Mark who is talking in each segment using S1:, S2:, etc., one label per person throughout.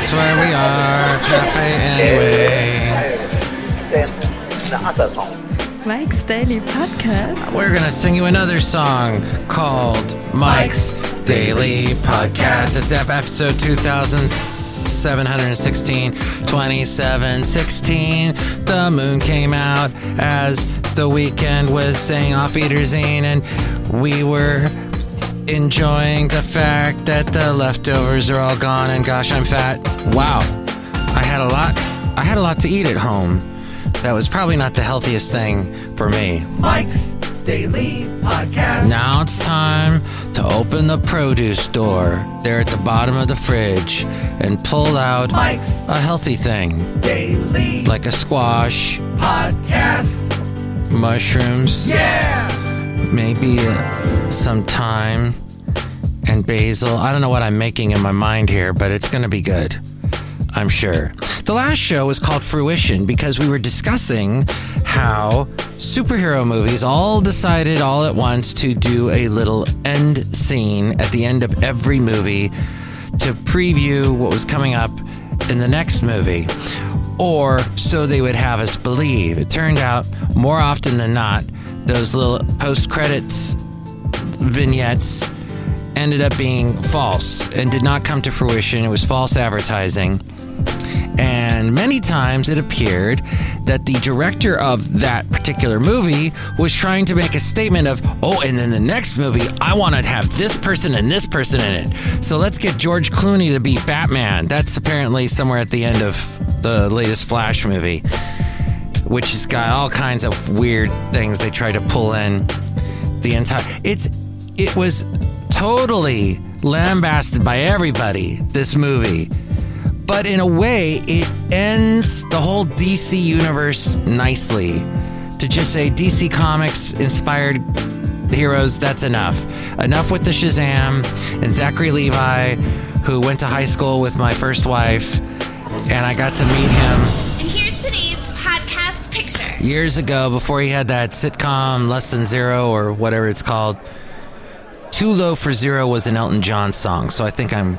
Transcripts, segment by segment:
S1: That's where we are, Café Anyway.
S2: Mike's Daily Podcast.
S1: We're gonna sing you another song called Mike's Daily Podcast. It's episode 2716. The moon came out as the weekend was saying off Eaterzine, and we were enjoying the fact that the leftovers are all gone, and gosh, I'm fat. Wow, I had a lot to eat at home. That was probably not the healthiest thing for me. Mike's Daily Podcast. Now it's time to open the produce door there at the bottom of the fridge and pull out Mike's a healthy thing. Daily. Like a squash. Podcast. Mushrooms. Yeah! Maybe some thyme and basil. I don't know what I'm making in my mind here, but it's going to be good, I'm sure. The last show was called Fruition because we were discussing how superhero movies all decided all at once to do a little end scene at the end of every movie to preview what was coming up in the next movie, or so they would have us believe. It turned out, more often than not, those little post-credits vignettes ended up being false and did not come to fruition. It was false advertising. And many times it appeared that the director of that particular movie was trying to make a statement of, oh, and then the next movie, I want to have this person and this person in it. So let's get George Clooney to be Batman. That's apparently somewhere at the end of the latest Flash movie, which has got all kinds of weird things they try to pull in. It was totally lambasted by everybody, this movie. But in a way, it ends the whole DC universe nicely. To just say DC Comics inspired heroes, that's enough. Enough with the Shazam and Zachary Levi, who went to high school with my first wife, and I got to meet him.
S3: And here's today's podcast picture.
S1: Years ago, before he had that sitcom Less Than Zero or whatever it's called. Too Low for Zero was an Elton John song, so I think I'm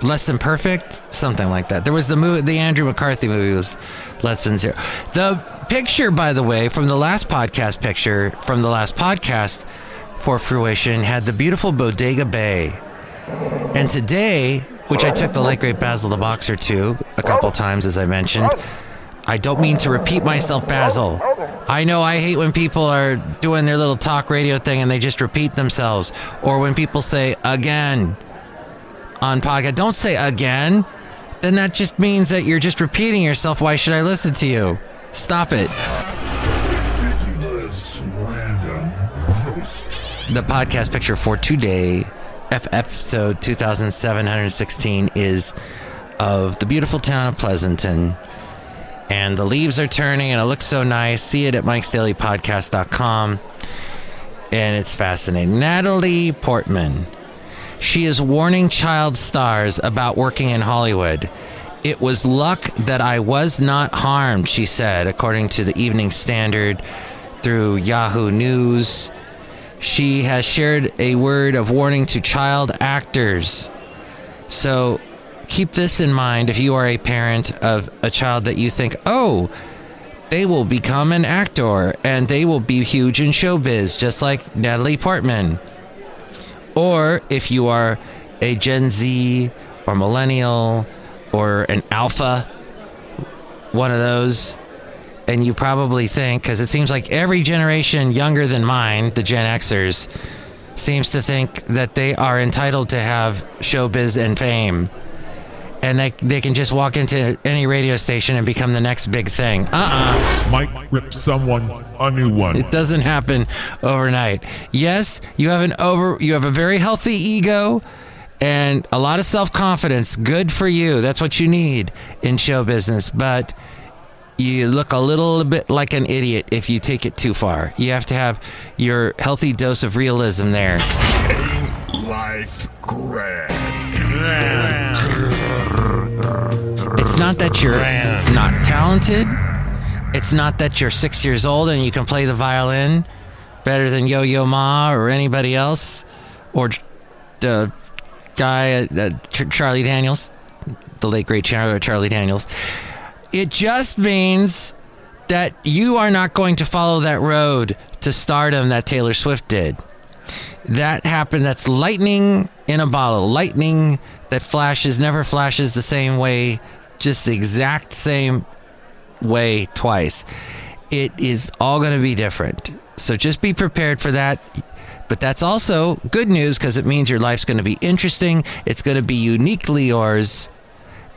S1: Less Than Perfect, something like that. There was the Andrew McCarthy movie was Less Than Zero. The picture, by the way, from the last podcast for Fruition had the beautiful Bodega Bay. And today, which I took the late great Basil the Boxer to a couple times, as I mentioned. I don't mean to repeat myself, Basil. I know I hate when people are doing their little talk radio thing and they just repeat themselves. Or when people say again on podcast. Don't say again. Then that just means that you're just repeating yourself. Why should I listen to you? Stop it. The podcast picture for today, episode 2716, is of the beautiful town of Pleasanton. And the leaves are turning and it looks so nice. See it at MikesDailyPodcast.com. And it's fascinating. Natalie Portman. She is warning child stars about working in Hollywood. It was luck that I was not harmed, she said, according to the Evening Standard through Yahoo News. She has shared a word of warning to child actors. So keep this in mind if you are a parent of a child that you think, oh, they will become an actor and they will be huge in showbiz, just like Natalie Portman. Or if you are a Gen Z or millennial or an alpha, one of those, and you probably think, because it seems like every generation younger than mine, the Gen Xers, seems to think that they are entitled to have showbiz and fame. And they can just walk into any radio station and become the next big thing.
S4: Mike rips someone a new one.
S1: It doesn't happen overnight. Yes, you have a very healthy ego and a lot of self-confidence. Good for you. That's what you need in show business. But you look a little bit like an idiot if you take it too far. You have to have your healthy dose of realism there.
S4: Life grand.
S1: It's not that you're not talented. It's not that you're 6 years old and you can play the violin better than Yo-Yo Ma or anybody else, or the guy, Charlie Daniels. the late great Charlie Daniels. It just means that you are not going to follow that road to stardom that Taylor Swift did. That happened. That's lightning in a bottle. Lightning that never flashes the same way, just the exact same way twice. It is all going to be different. So just be prepared for that. But that's also good news because it means your life's going to be interesting. It's going to be uniquely yours.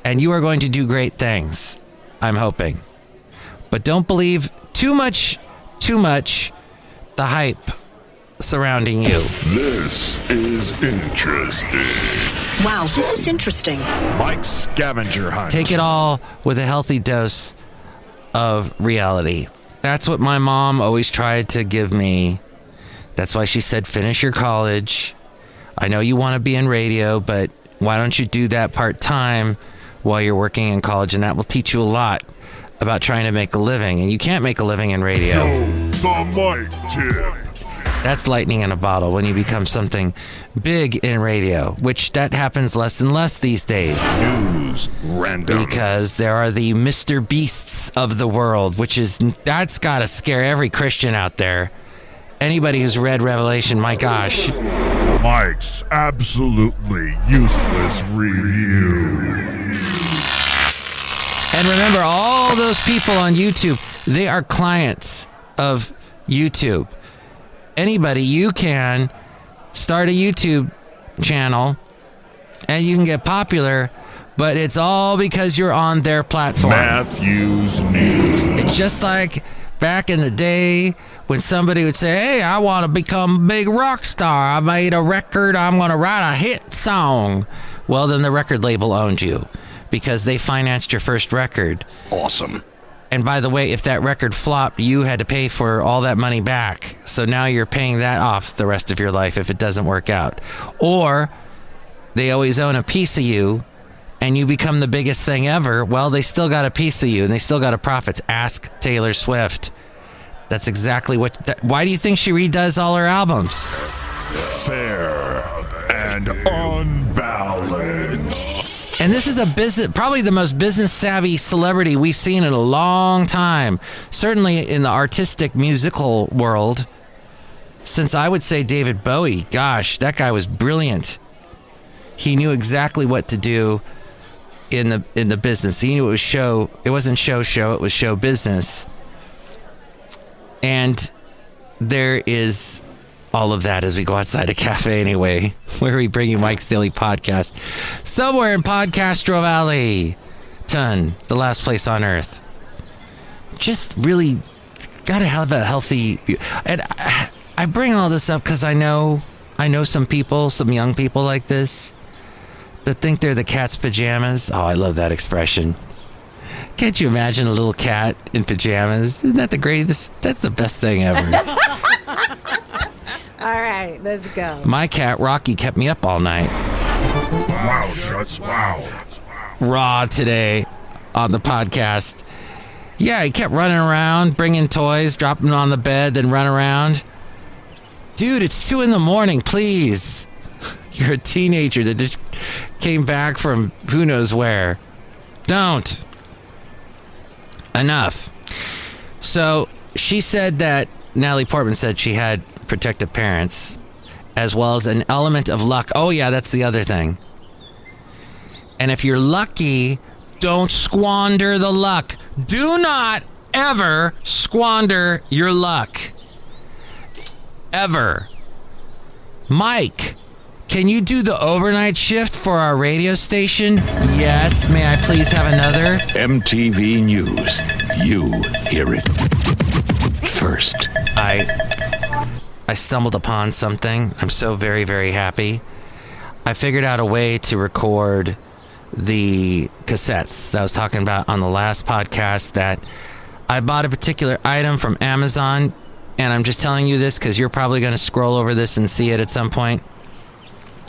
S1: And you are going to do great things. I'm hoping. But don't believe too much the hype surrounding you.
S4: This is interesting.
S5: Wow, this is interesting.
S4: Mike's scavenger hunt.
S1: Take it all with a healthy dose of reality. That's what my mom always tried to give me. That's why she said, finish your college. I know you want to be in radio, but why don't you do that part-time while you're working in college? And that will teach you a lot about trying to make a living. And you can't make a living in radio.
S4: The Mike tip.
S1: That's lightning in a bottle when you become something big in radio, which that happens less and less these days.
S4: News random.
S1: Because there are the Mr. Beasts of the world, that's got to scare every Christian out there. Anybody who's read Revelation, my gosh.
S4: Mike's absolutely useless review.
S1: And remember, all those people on YouTube, they are clients of YouTube. Anybody, you can start a YouTube channel and you can get popular, but it's all because you're on their platform.
S4: Matthew's News.
S1: It's just like back in the day when somebody would say, hey, I want to become a big rock star. I made a record. I'm going to write a hit song. Well, then the record label owned you because they financed your first record.
S4: Awesome.
S1: And by the way, if that record flopped, you had to pay for all that money back. So now you're paying that off the rest of your life if it doesn't work out. Or they always own a piece of you and you become the biggest thing ever. Well, they still got a piece of you and they still got a profits. Ask Taylor Swift. That's exactly why do you think she redoes all her albums?
S4: Fair and unbalanced.
S1: And this is probably the most business savvy celebrity we've seen in a long time. Certainly in the artistic musical world. Since I would say David Bowie, gosh, that guy was brilliant. He knew exactly what to do in the business. He knew it was it wasn't show, it was show business. And there is all of that as we go outside of Café Anyway, where we bring you Mike's Daily Podcast. Somewhere in Podcastro Valley, the last place on earth. Just really gotta have a healthy view. And I bring all this up because I know some people, some young people like this, that think they're the cat's pajamas. Oh, I love that expression. Can't you imagine a little cat in pajamas? Isn't that the greatest? That's the best thing ever.
S6: All right, let's go.
S1: My cat, Rocky, kept me up all night.
S4: Wow, shucks, wow.
S1: Raw today on the podcast. Yeah, he kept running around, bringing toys, dropping them on the bed, then run around. Dude, it's 2 a.m, please. You're a teenager that just came back from who knows where. Don't. Enough. So she said that Natalie Portman said she had protective parents as well as an element of luck. Oh yeah, that's the other thing. And if you're lucky, don't squander the luck. Do not ever squander your luck. Ever. Mike, can you do the overnight shift for our radio station? Yes. May I please have another?
S7: MTV News. You hear it first.
S1: I stumbled upon something. I'm so very, very happy. I figured out a way to record the cassettes that I was talking about on the last podcast, that I bought a particular item from Amazon, and I'm just telling you this because you're probably going to scroll over this and see it at some point.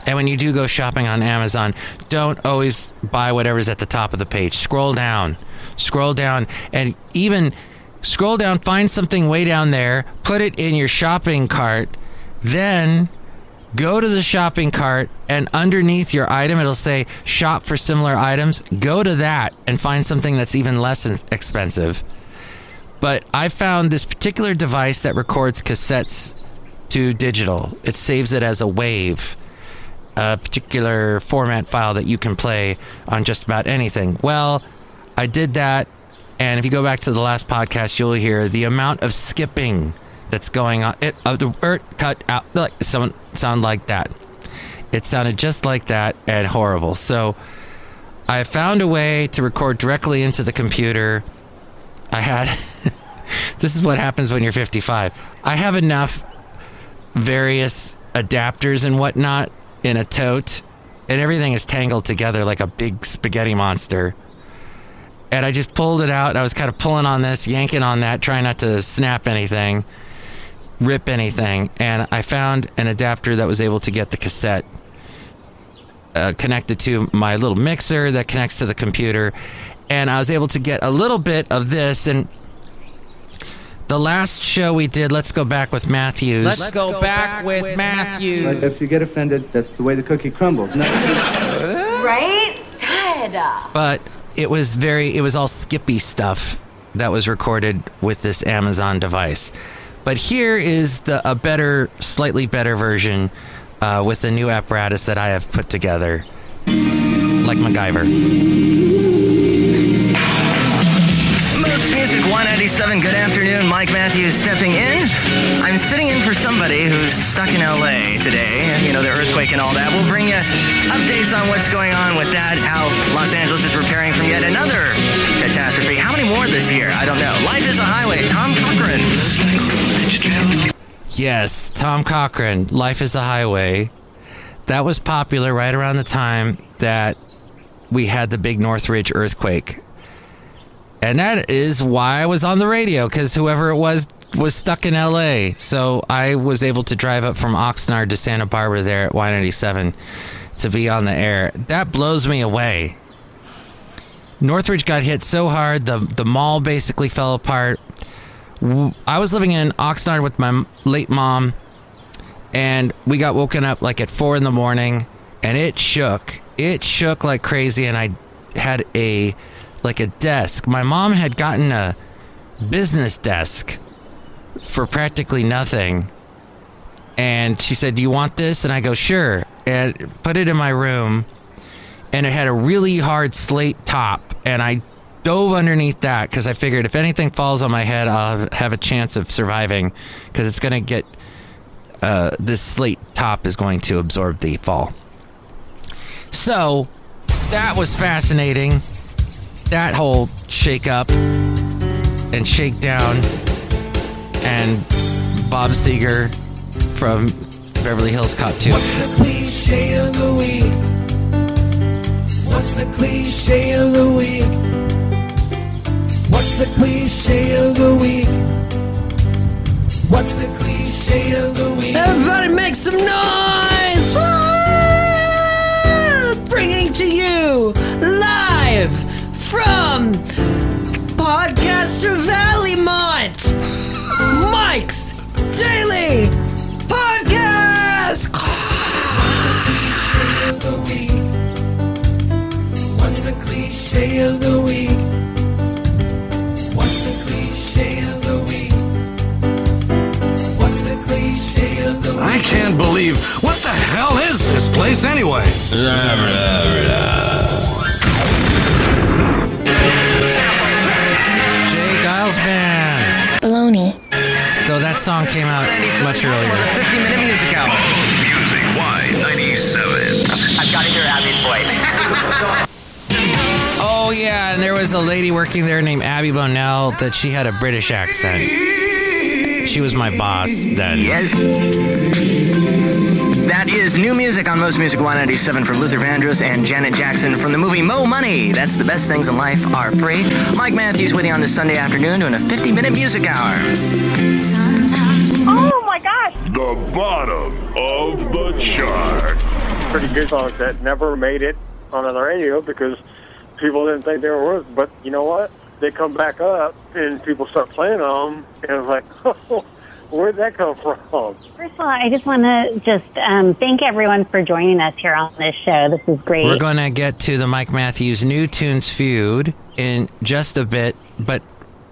S1: And when you do go shopping on Amazon, don't always buy whatever's at the top of the page. Scroll down, and even scroll down, find something way down there, put it in your shopping cart, then Go to the shopping cart, and underneath your item, it'll say shop for similar items. Go to that and find something that's even less expensive. But I found this particular device that records cassettes to digital. It saves it as a WAV, a particular format file that you can play on just about anything. Well, I did that, and if you go back to the last podcast, you'll hear the amount of skipping that's going on. Cut out, like sound like that. It sounded just like that and horrible. So I found a way to record directly into the computer. I had this is what happens when you're 55. I have enough various adapters and whatnot in a tote, and everything is tangled together like a big spaghetti monster. And I just pulled it out. I was kind of pulling on this, yanking on that, trying not to snap anything, rip anything, and I found an adapter that was able to get the cassette connected to my little mixer that connects to the computer, and I was able to get a little bit of this. And the last show we did, Let's Go Back with Matthews.
S6: Let's go back with Matthews.
S8: But if you get offended, that's the way the cookie crumbles. No.
S5: Right? Good.
S1: But it was all skippy stuff that was recorded with this Amazon device. But here is a better, slightly better version with the new apparatus that I have put together, like MacGyver.
S9: Most Music 197, good afternoon. Mike Matthews stepping in. I'm sitting in for somebody who's stuck in LA today. You know, the earthquake and all that. We'll bring you updates on what's going on with that, how Los Angeles is preparing for yet another catastrophe. How many more this year? I don't know. Life is a Highway. Tom Cochran.
S1: Yes, Tom Cochran, Life is a Highway. That was popular right around the time that we had the big Northridge earthquake. And that is why I was on the radio, because whoever it was stuck in LA. So I was able to drive up from Oxnard to Santa Barbara there at Y97 to be on the air. That blows me away. Northridge got hit so hard, the mall basically fell apart. I was living in Oxnard with my late mom, and we got woken up like at 4 a.m, and it shook. It shook like crazy, and I had a desk. My mom had gotten a business desk for practically nothing, and she said, "Do you want this?" And I go, "Sure," and put it in my room, and it had a really hard slate top, and I dove underneath that because I figured if anything falls on my head, I'll have a chance of surviving, because it's going to get this slate top is going to absorb the fall. So that was fascinating, that whole shake up and shake down. And Bob Seger from Beverly Hills Cop 2.
S10: What's the cliche of the week? What's the cliche of the week? What's the cliche of the week? What's the cliche of the week?
S6: Everybody make some noise! Woo! Bringing to you live from Podcaster Valley Mont, Mike's Daily Podcast.
S10: What's the cliche of the week? What's the cliche of the week? What's the cliche of the week?
S11: I can't believe, what the hell is this place anyway?
S1: Jay Giles Band.
S5: Baloney.
S1: Though that song came out much earlier.
S9: The 50-minute music album.
S4: Music Y97.
S9: I've got to hear Abby's voice.
S1: Oh yeah, and there was a lady working there named Abby Bonnell that she had a British accent. She was my boss then.
S9: Yes. That is new music on Most Music 197 from Luther Vandross and Janet Jackson from the movie Mo Money. That's the best things in life are free. Mike Matthews with you on this Sunday afternoon doing a 50-minute music hour.
S3: Oh my gosh!
S4: The bottom of the chart.
S12: Pretty good songs that never made it on the radio because people didn't think they were worth it. But you know what? They come back up and people start playing them, and it's like, oh, Where'd that come from?
S13: First of all, I just want to thank everyone for joining us here on this show. This is great.
S1: We're going to get to the Mike Matthews New Tunes Feud in just a bit, but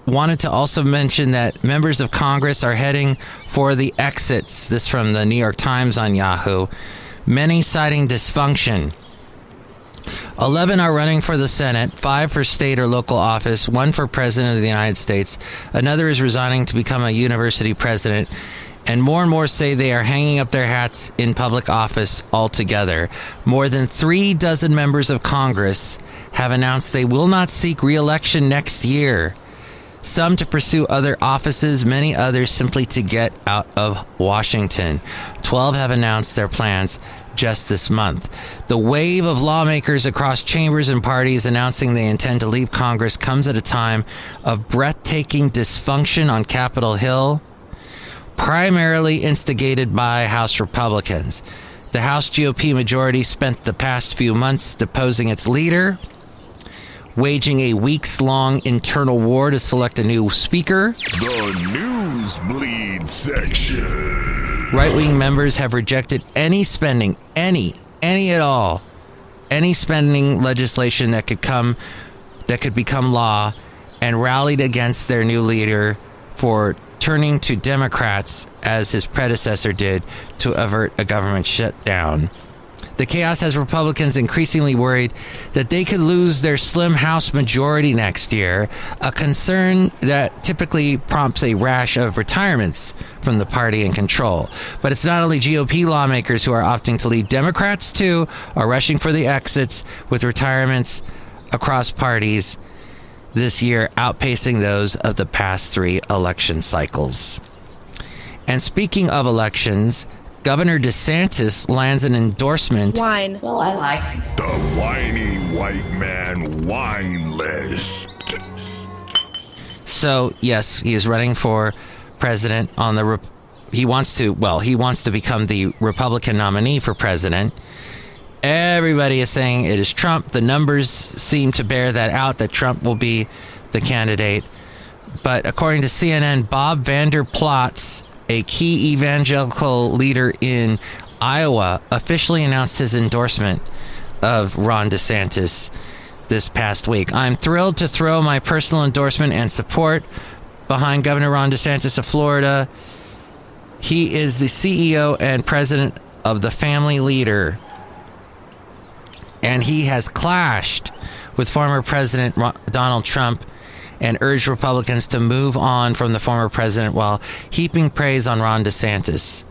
S1: wanted to also mention that members of Congress are heading for the exits. This from the New York Times on Yahoo. Many citing dysfunction. 11 are running for the Senate, 5 for state or local office, 1 for president of the United States. Another is resigning to become a university president. And more say they are hanging up their hats in public office altogether. More than 3 dozen members of Congress have announced they will not seek re-election next year. Some to pursue other offices, many others simply to get out of Washington. 12 have announced their plans just this month. The wave of lawmakers across chambers and parties announcing they intend to leave Congress comes at a time of breathtaking dysfunction on Capitol Hill, primarily instigated by House Republicans. The House GOP majority spent the past few months deposing its leader, waging a weeks-long internal war to select a new speaker.
S4: The Newsbleed section.
S1: Right-wing members have rejected any spending, any at all, any spending legislation that could become law, and rallied against their new leader for turning to Democrats, as his predecessor did, to avert a government shutdown. The chaos has Republicans increasingly worried that they could lose their slim House majority next year, a concern that typically prompts a rash of retirements from the party in control. But it's not only GOP lawmakers who are opting to leave. Democrats, too, are rushing for the exits, with retirements across parties this year outpacing those of the past 3 election cycles. And speaking of elections, Governor DeSantis lands an endorsement.
S14: Wine.
S5: Well, I like
S4: The whiny white man wine list.
S1: So, yes, he is running for president on the... He wants to become the Republican nominee for president. Everybody is saying it is Trump. The numbers seem to bear that out, that Trump will be the candidate. But according to CNN, Bob Vander Plaats, a key evangelical leader in Iowa, officially announced his endorsement of Ron DeSantis this past week. I'm thrilled to throw my personal endorsement and support behind Governor Ron DeSantis of Florida. He is the CEO and president of the Family Leader, and he has clashed with former President Donald Trump and urged Republicans to move on from the former president while heaping praise on Ron DeSantis.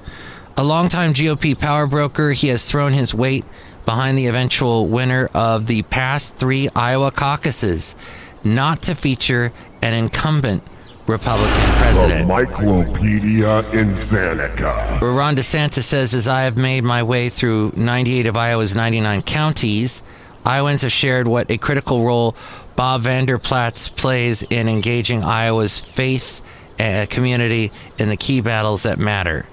S1: A longtime GOP power broker, he has thrown his weight behind the eventual winner of the past 3 Iowa caucuses, not to feature an incumbent Republican president.
S4: The Micropedia Infanica.
S1: Ron DeSantis says, as I have made my way through 98 of Iowa's 99 counties, Iowans have shared what a critical role Bob Vander Plaats plays in engaging Iowa's faith community in the key battles that matter.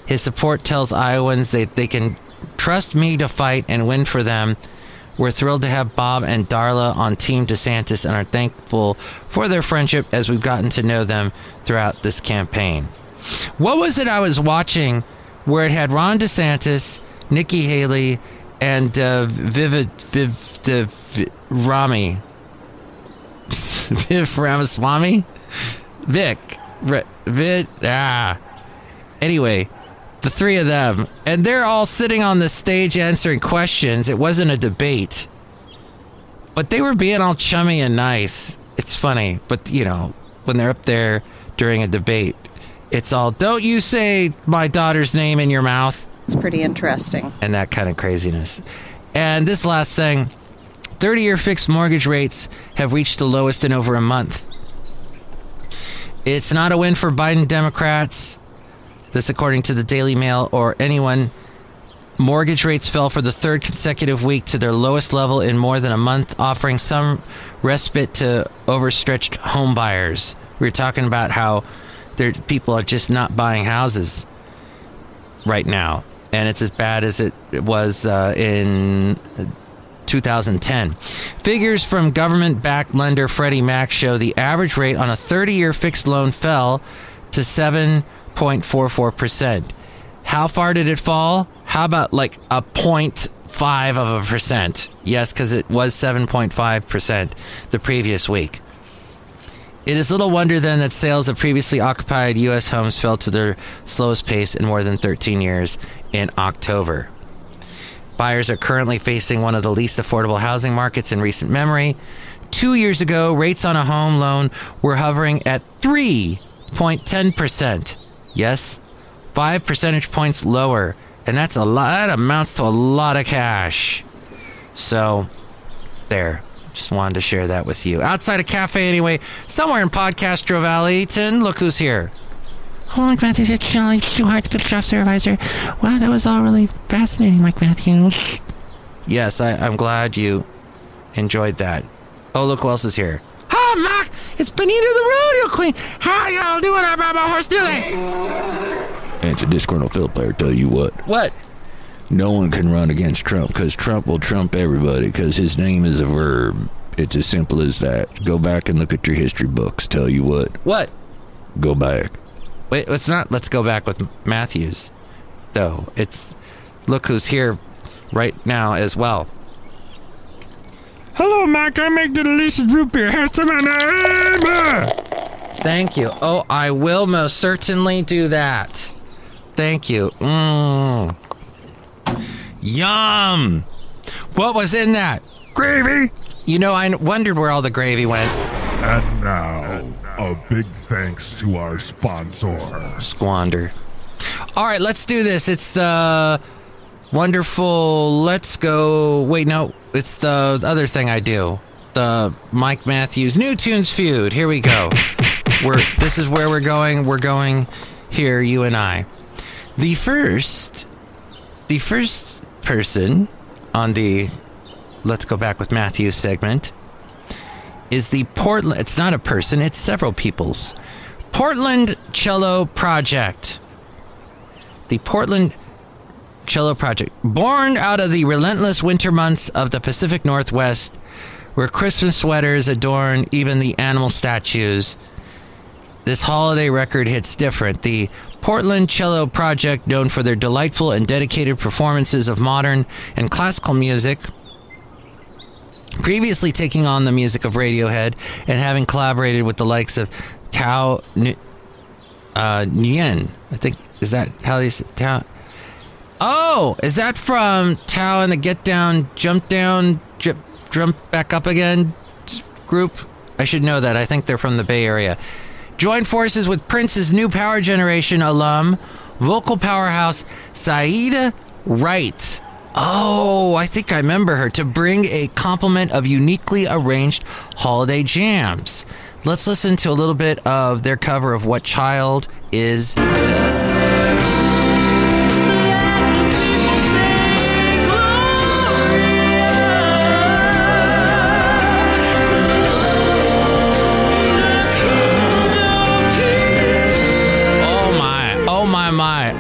S1: His support tells Iowans that they can trust me to fight and win for them. We're thrilled to have Bob and Darla on Team DeSantis and are thankful for their friendship as we've gotten to know them throughout this campaign. What was it I was watching where it had Ron DeSantis, Nikki Haley, and Rami? Viv Ramaswamy? Anyway, the 3 of them. And they're all sitting on the stage answering questions. It wasn't a debate. But they were being all chummy and nice. It's funny. But, you know, when they're up there during a debate, it's all, don't you say my daughter's name in your mouth.
S14: It's pretty interesting.
S1: And that kind of craziness. And this last thing, 30-year fixed mortgage rates have reached the lowest in over a month. It's not a win for Biden Democrats. This according to the Daily Mail or anyone. Mortgage rates fell for the 3rd consecutive week to their lowest level in more than a month, offering some respite to overstretched home buyers. We were talking about how people are just not buying houses right now. And it's as bad as it was in 2010. Figures from government-backed lender Freddie Mac show the average rate on a 30-year fixed loan fell to 7.2% 0.44%. How far did it fall? How about like a 0.5%? Yes, because it was 7.5% the previous week. It is little wonder then that sales of previously occupied U.S. homes fell to their slowest pace in more than 13 years in October. Buyers are currently facing one of the least affordable housing markets in recent memory. 2 years ago, rates on a home loan were hovering at 3.10%. Yes, 5 percentage points lower. And that's a lot. That amounts to a lot of cash. So, there. Just wanted to share that with you. Outside of Café Anyway, somewhere in Podcastro Valley, look who's here.
S14: Hello, Mike Matthews. It's Shelley Schuhart, the shop supervisor. Wow, that was all really fascinating, Mike Matthews.
S1: Yes, I'm glad you enjoyed that. Oh, look who else is here.
S14: Hi, Mike. It's Benita the Rodeo Queen. How y'all doing? I brought my horse Dilly.
S15: It's a disgruntled fiddle player, tell you what.
S1: What?
S15: No one can run against Trump, because Trump will trump everybody, because his name is a verb. It's as simple as that. Go back and look at your history books, tell you what.
S1: What?
S15: Go back.
S1: Wait, it's not Let's Go Back with Matthews, though. It's look who's here right now as well.
S16: Hello, Mike. I make the delicious root beer. Have some of my
S1: Thank you. Oh, I will most certainly do that. Thank you. Yum! What was in that?
S16: Gravy!
S1: You know, I wondered where all the gravy went.
S4: And now, a big thanks to our sponsor,
S1: Squandered. All right, let's do this. It's the wonderful Let's Go... Wait, no. It's the other thing I do. The Mike Matthews New Tunes Feud. Here we go. This is where we're going. We're going here, you and I. The first person on the Let's Go Back with Matthews segment is the Portland... It's not a person, it's several people's. Portland Cello Project. The Portland Cello Project. Born out of the relentless winter months of the Pacific Northwest, where Christmas sweaters adorn even the animal statues, this holiday record hits different. The Portland Cello Project, known for their delightful and dedicated performances of modern and classical music, previously taking on the music of Radiohead and having collaborated with the likes of Tao Nguyen. I think, is that how they say Tao? Oh, is that from Tao and the Get Down, Jump Down, Jump Back Up Again group? I should know that. I think they're from the Bay Area. Joined forces with Prince's New Power Generation alum, vocal powerhouse Saida Wright. Oh, I think I remember her, to bring a complement of uniquely arranged holiday jams. Let's listen to a little bit of their cover of What Child Is This?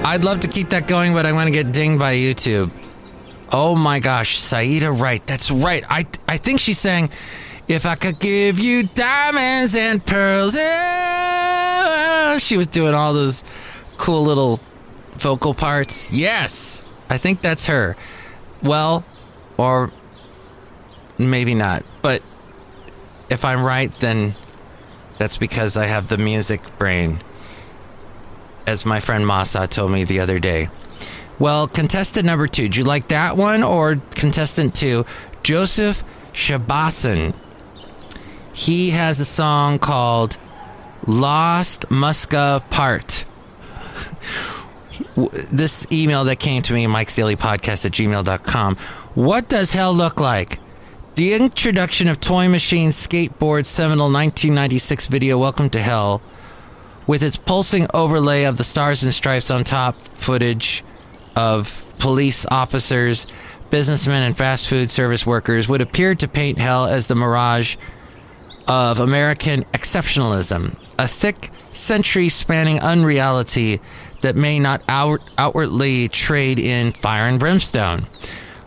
S1: I'd love to keep that going, but I'm going to get dinged by YouTube. Oh my gosh, Saida Wright. That's right. I think she sang, "If I Could Give You Diamonds and Pearls." She was doing all those cool little vocal parts. Yes, I think that's her. Well, or maybe not. But if I'm right, then that's because I have the music brain, as my friend Masa told me the other day. Well, contestant number 2, do you like that one? Or contestant 2, Joseph Shabasan. He has a song called Lost Muska Part. This email that came to me, MikesDailyPodcast@gmail.com. What does hell look like? The introduction of Toy Machine Skateboard's seminal 1996 video, Welcome to Hell, with its pulsing overlay of the stars and stripes on top, footage of police officers, businessmen, and fast food service workers, would appear to paint hell as the mirage of American exceptionalism, a thick, century-spanning unreality that may not outwardly trade in fire and brimstone.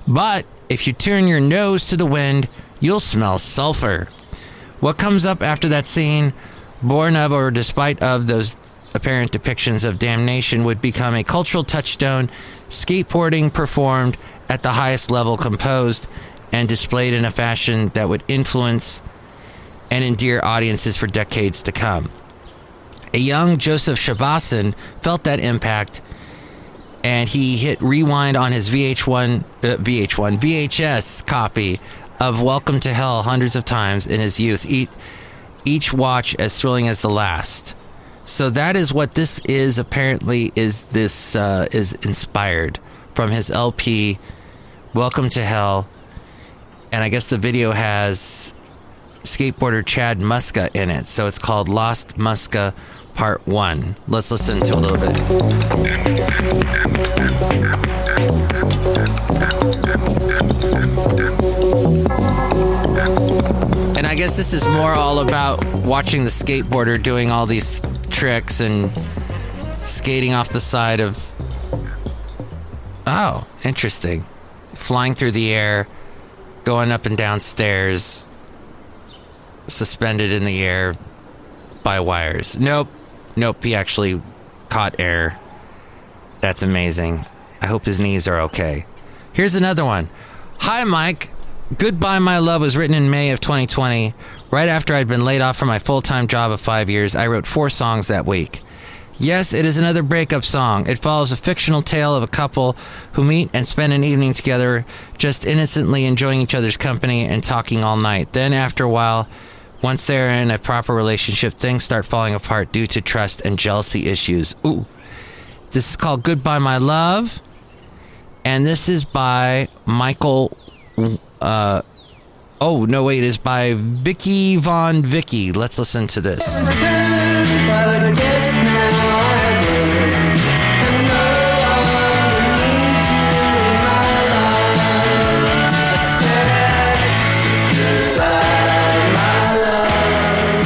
S1: But if you turn your nose to the wind, you'll smell sulfur. What comes up after that scene, born of or despite of those apparent depictions of damnation would become a cultural touchstone, skateboarding performed at the highest level, composed and displayed in a fashion that would influence and endear audiences for decades to come. A young Joseph Shabasan felt that impact, and he hit rewind on his VHS copy of Welcome to Hell hundreds of times in his youth, each watch as thrilling as the last. So that is what this is. Apparently, is inspired from his LP, Welcome to Hell, and I guess the video has skateboarder Chad Muska in it, so it's called Lost Muska Part 1. Let's listen to a little bit. And I guess this is more all about watching the skateboarder doing all these tricks and skating off the side of... Oh, interesting. Flying through the air, going up and down stairs, suspended in the air by wires. Nope, he actually caught air. That's amazing. I hope his knees are okay. Here's another one. Hi, Mike. Goodbye, My Love was written in May of 2020. Right after I'd been laid off from my full-time job of 5 years, I wrote 4 songs that week. Yes, it is another breakup song. It follows a fictional tale of a couple who meet and spend an evening together, just innocently enjoying each other's company and talking all night. Then after a while, once they're in a proper relationship, things start falling apart due to trust and jealousy issues. Ooh. This is called Goodbye, My Love. And this is by Michael... it is by Vicky Von Vicky. Let's listen to this.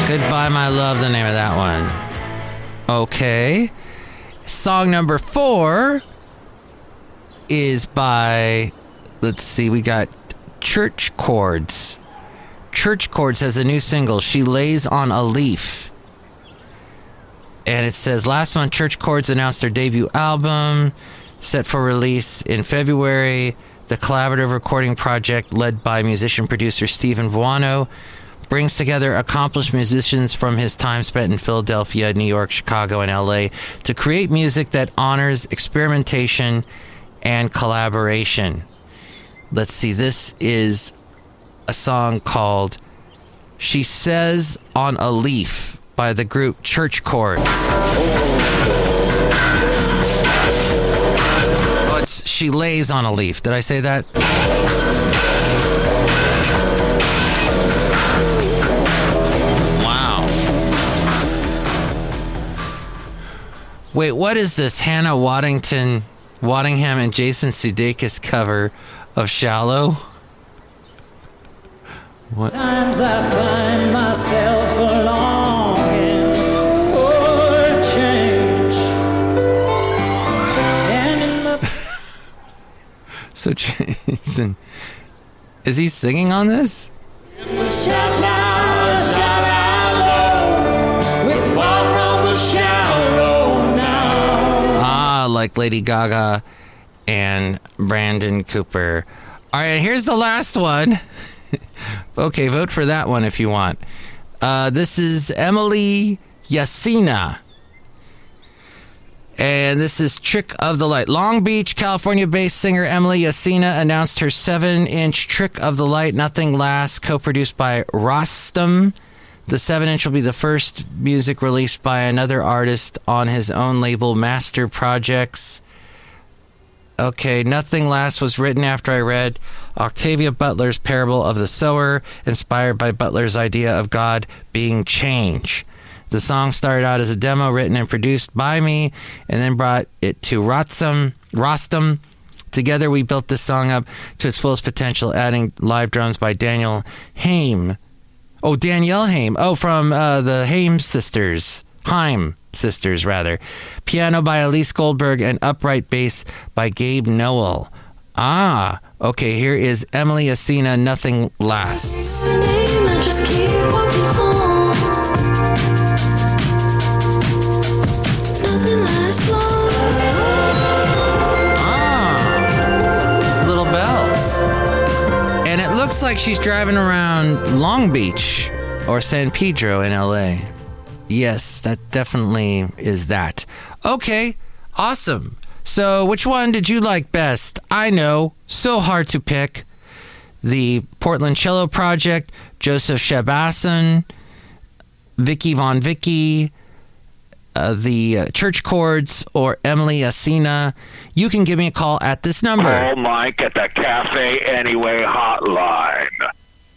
S1: Goodbye, My Love, the name of that one. Okay. Song number 4 is by, let's see, we got Church Chords. Church Chords has a new single, She Lays on a Leaf. And it says, last month, Church Chords announced their debut album, set for release in February. The collaborative recording project, led by musician-producer Stephen Buono, brings together accomplished musicians from his time spent in Philadelphia, New York, Chicago, and LA to create music that honors experimentation and collaboration. Let's see, this is a song called She Says on a Leaf by the group Church Chords. Oh, it's She Lays on a Leaf. Did I say that? Wow. Wait, what is this? Hannah Waddingham and Jason Sudeikis cover of Shallow? What?
S10: Times I find myself longing for change. And in my
S1: So Jason, is he singing on this? Like Lady Gaga and Brandon Cooper. All right, here's the last one. Okay, vote for that one if you want. This is Emily Yasina. And this is Trick of the Light. Long Beach, California-based singer Emily Yasina announced her 7-inch Trick of the Light, Nothing Lasts, co-produced by Rostam. The 7-inch will be the first music released by another artist on his own label, Master Projects. Okay, Nothing Lasts was written after I read Octavia Butler's Parable of the Sower, inspired by Butler's idea of God being change. The song started out as a demo written and produced by me, and then brought it to Rostam. Together we built this song up to its fullest potential, adding live drums by Danielle Haim. From the Haim sisters. Piano by Elise Goldberg and upright bass by Gabe Noel. Okay, here is Emily Yasina, Nothing Lasts. looks like she's driving around Long Beach or San Pedro in LA. Yes, that definitely is that. Okay, awesome. So which one did you like best? I know, so hard to pick. The Portland Cello Project, Joseph Shabasson, Vicky Von Vicky, the Church Chords, or Emily Asina. You can give me a call at this number.
S7: Call Mike at the Café Anyway hotline.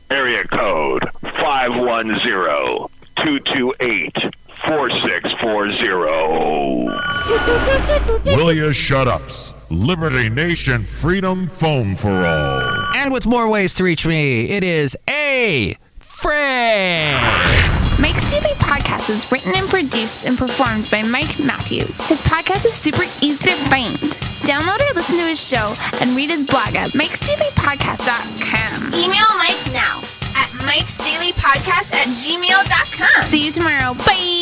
S7: Area code 510-228-4640.
S4: Will ya shut ups? Liberty Nation Freedom Foam for all.
S1: And with more ways to reach me, it is A. Fred.
S3: Mike's Daily Podcast is written and produced and performed by Mike Matthews. His podcast is super easy to find. Download or listen to his show and read his blog at MikesDailyPodcast.com.
S5: Email Mike now at MikesDailyPodcast@gmail.com.
S3: See you tomorrow. Bye.